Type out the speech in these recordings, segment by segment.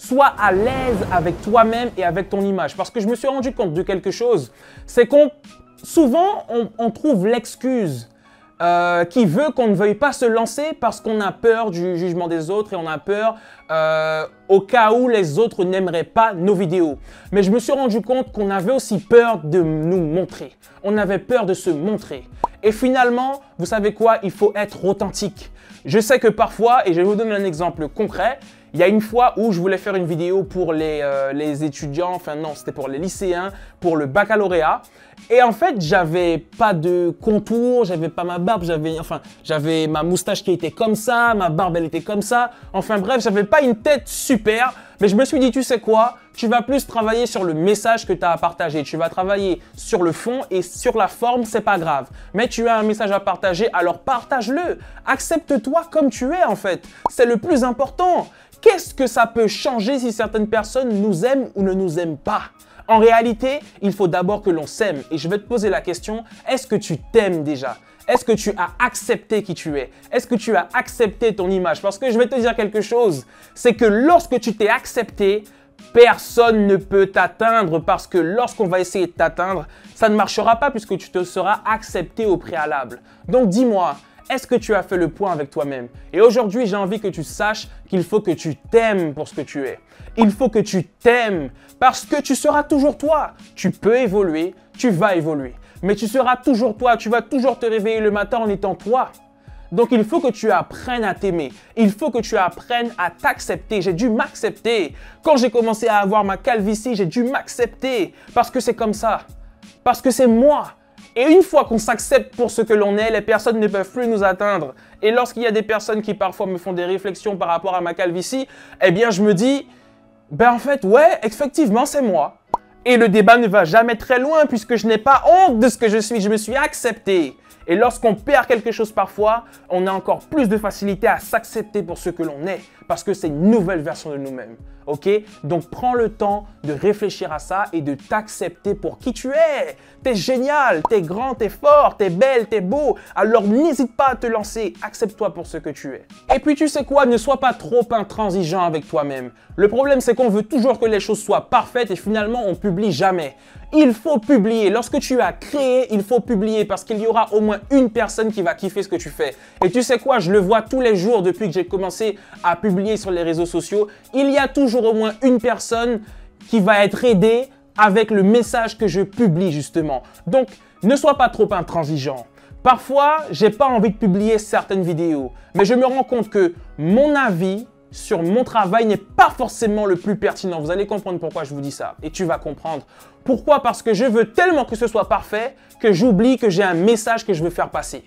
Sois à l'aise avec toi-même et avec ton image. Parce que je me suis rendu compte de quelque chose, c'est qu'on souvent on trouve l'excuse qui veut qu'on ne veuille pas se lancer parce qu'on a peur du jugement des autres et on a peur au cas où les autres n'aimeraient pas nos vidéos. Mais je me suis rendu compte qu'on avait aussi peur de nous montrer. On avait peur de se montrer. Et finalement, vous savez quoi? Il faut être authentique. Je sais que parfois, et je vais vous donner un exemple concret, il y a une fois où je voulais faire une vidéo pour les étudiants, enfin non, c'était pour les lycéens, pour le baccalauréat. Et en fait, j'avais pas de contour, j'avais pas ma barbe, j'avais ma moustache qui était comme ça, ma barbe elle était comme ça. Enfin bref, j'avais pas une tête super, mais je me suis dit, tu sais quoi? Tu vas plus travailler sur le message que tu as à partager. Tu vas travailler sur le fond et sur la forme, c'est pas grave. Mais tu as un message à partager, alors partage-le. Accepte-toi comme tu es en fait. C'est le plus important. Qu'est-ce que ça peut changer si certaines personnes nous aiment ou ne nous aiment pas? En réalité, il faut d'abord que l'on s'aime. Et je vais te poser la question, est-ce que tu t'aimes déjà? Est-ce que tu as accepté qui tu es? Est-ce que tu as accepté ton image? Parce que je vais te dire quelque chose, c'est que lorsque tu t'es accepté, personne ne peut t'atteindre parce que lorsqu'on va essayer de t'atteindre, ça ne marchera pas puisque tu te seras accepté au préalable. Donc dis-moi, est-ce que tu as fait le point avec toi-même? Et aujourd'hui, j'ai envie que tu saches qu'il faut que tu t'aimes pour ce que tu es. Il faut que tu t'aimes parce que tu seras toujours toi. Tu peux évoluer, tu vas évoluer. Mais tu seras toujours toi, tu vas toujours te réveiller le matin en étant toi. Donc, il faut que tu apprennes à t'aimer. Il faut que tu apprennes à t'accepter. J'ai dû m'accepter. Quand j'ai commencé à avoir ma calvitie, j'ai dû m'accepter parce que c'est comme ça. Parce que c'est moi. Et une fois qu'on s'accepte pour ce que l'on est, les personnes ne peuvent plus nous atteindre. Et lorsqu'il y a des personnes qui parfois me font des réflexions par rapport à ma calvitie, eh bien, je me dis, ben en fait, ouais, effectivement, c'est moi. Et le débat ne va jamais très loin puisque je n'ai pas honte de ce que je suis. Je me suis accepté. Et lorsqu'on perd quelque chose parfois, on a encore plus de facilité à s'accepter pour ce que l'on est parce que c'est une nouvelle version de nous-mêmes. Ok? Donc prends le temps de réfléchir à ça et de t'accepter pour qui tu es. T'es génial, t'es grand, t'es fort, t'es belle, t'es beau. Alors n'hésite pas à te lancer, accepte-toi pour ce que tu es. Et puis tu sais quoi? Ne sois pas trop intransigeant avec toi-même. Le problème c'est qu'on veut toujours que les choses soient parfaites et finalement on publie jamais. Il faut publier. Lorsque tu as créé, il faut publier parce qu'il y aura au moins une personne qui va kiffer ce que tu fais. Et tu sais quoi? Je le vois tous les jours depuis que j'ai commencé à publier sur les réseaux sociaux. Il y a toujours au moins une personne qui va être aidée avec le message que je publie justement. Donc, ne sois pas trop intransigeant. Parfois, j'ai pas envie de publier certaines vidéos, mais je me rends compte que mon avis sur mon travail n'est pas forcément le plus pertinent. Vous allez comprendre pourquoi je vous dis ça et tu vas comprendre. Pourquoi? Parce que je veux tellement que ce soit parfait que j'oublie que j'ai un message que je veux faire passer.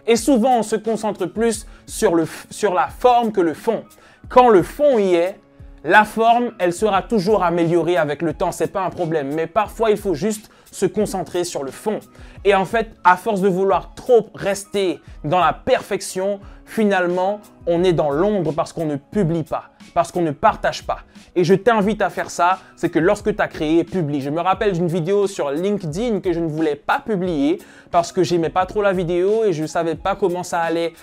Et souvent, on se concentre plus sur la forme que le fond. Quand le fond y est, la forme, elle sera toujours améliorée avec le temps, c'est pas un problème. Mais parfois, il faut juste se concentrer sur le fond. Et en fait, à force de vouloir trop rester dans la perfection, finalement, on est dans l'ombre parce qu'on ne publie pas, parce qu'on ne partage pas. Et je t'invite à faire ça, c'est que lorsque tu as créé, publie. Je me rappelle d'une vidéo sur LinkedIn que je ne voulais pas publier parce que j'aimais pas trop la vidéo et je ne savais pas comment ça allait,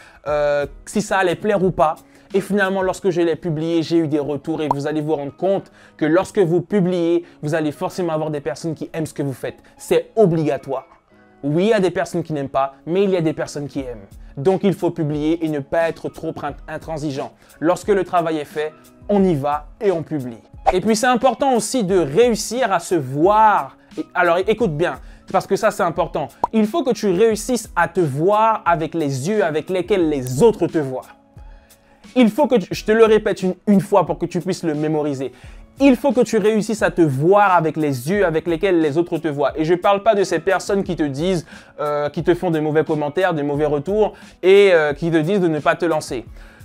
si ça allait plaire ou pas. Et finalement, lorsque je l'ai publié, j'ai eu des retours et vous allez vous rendre compte que lorsque vous publiez, vous allez forcément avoir des personnes qui aiment ce que vous faites. C'est obligatoire. Oui, il y a des personnes qui n'aiment pas, mais il y a des personnes qui aiment. Donc, il faut publier et ne pas être trop intransigeant. Lorsque le travail est fait, on y va et on publie. Et puis, c'est important aussi de réussir à se voir. Alors, écoute bien, parce que ça, c'est important. Il faut que tu réussisses à te voir avec les yeux avec lesquels les autres te voient. Il faut que je te le répète une fois pour que tu puisses le mémoriser. Il faut que tu réussisses à te voir avec les yeux avec lesquels les autres te voient. Et je ne parle pas de ces personnes qui te disent, qui te font des mauvais commentaires, des mauvais retours et qui te disent de ne pas te lancer.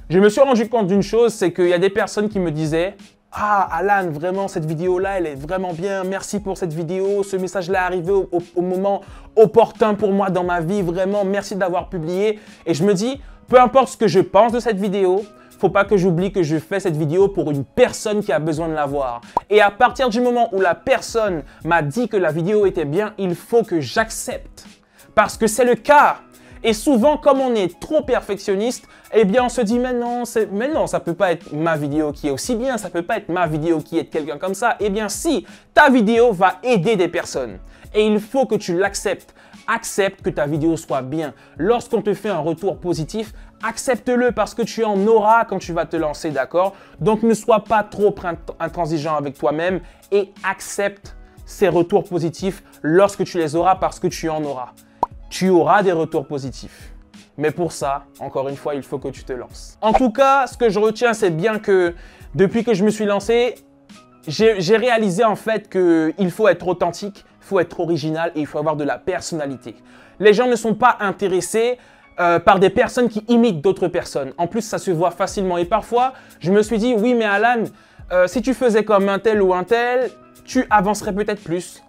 Je me suis rendu compte d'une chose, c'est qu'il y a des personnes qui me disaient « Ah, Alan, vraiment, cette vidéo-là, elle est vraiment bien. Merci pour cette vidéo. Ce message-là est arrivé au moment opportun pour moi dans ma vie. Vraiment, merci d'avoir publié. » Et je me dis, peu importe ce que je pense de cette vidéo, faut pas que j'oublie que je fais cette vidéo pour une personne qui a besoin de la voir. Et à partir du moment où la personne m'a dit que la vidéo était bien, il faut que j'accepte. Parce que c'est le cas. Et souvent, comme on est trop perfectionniste, eh bien, on se dit, mais non, ça peut pas être ma vidéo qui est aussi bien, ça peut pas être ma vidéo qui est de quelqu'un comme ça. Eh bien, si, ta vidéo va aider des personnes. Et il faut que tu l'acceptes. Accepte que ta vidéo soit bien. Lorsqu'on te fait un retour positif, accepte-le parce que tu en auras quand tu vas te lancer, d'accord? Donc, ne sois pas trop intransigeant avec toi-même et accepte ces retours positifs lorsque tu les auras parce que tu en auras. Tu auras des retours positifs. Mais pour ça, encore une fois, il faut que tu te lances. En tout cas, ce que je retiens, c'est bien que depuis que je me suis lancé, j'ai réalisé en fait qu'il faut être authentique, il faut être original et il faut avoir de la personnalité. Les gens ne sont pas intéressés par des personnes qui imitent d'autres personnes. En plus, ça se voit facilement. Et parfois, je me suis dit, oui, mais Alan, si tu faisais comme un tel ou un tel, tu avancerais peut-être plus.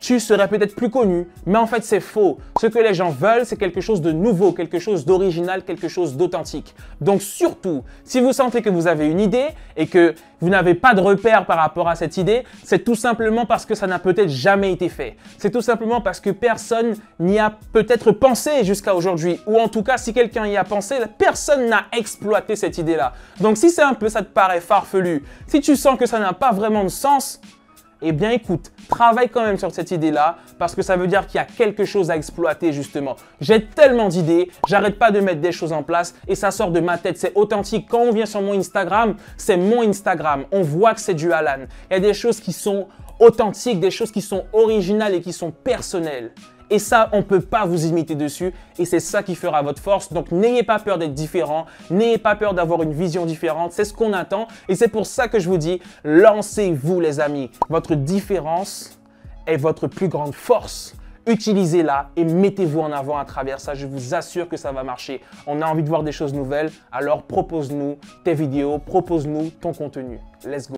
Tu serais peut-être plus connu, mais en fait c'est faux. Ce que les gens veulent, c'est quelque chose de nouveau, quelque chose d'original, quelque chose d'authentique. Donc surtout, si vous sentez que vous avez une idée et que vous n'avez pas de repère par rapport à cette idée, c'est tout simplement parce que ça n'a peut-être jamais été fait. C'est tout simplement parce que personne n'y a peut-être pensé jusqu'à aujourd'hui. Ou en tout cas, si quelqu'un y a pensé, personne n'a exploité cette idée-là. Donc si c'est un peu, ça te paraît farfelu, si tu sens que ça n'a pas vraiment de sens, eh bien écoute, travaille quand même sur cette idée-là parce que ça veut dire qu'il y a quelque chose à exploiter justement. J'ai tellement d'idées, j'arrête pas de mettre des choses en place et ça sort de ma tête, c'est authentique. Quand on vient sur mon Instagram, c'est mon Instagram. On voit que c'est du Alan. Il y a des choses qui sont authentiques, des choses qui sont originales et qui sont personnelles. Et ça, on ne peut pas vous imiter dessus et c'est ça qui fera votre force. Donc, n'ayez pas peur d'être différent, n'ayez pas peur d'avoir une vision différente. C'est ce qu'on attend et c'est pour ça que je vous dis, lancez-vous les amis. Votre différence est votre plus grande force. Utilisez-la et mettez-vous en avant à travers ça. Je vous assure que ça va marcher. On a envie de voir des choses nouvelles, alors propose-nous tes vidéos, propose-nous ton contenu. Let's go!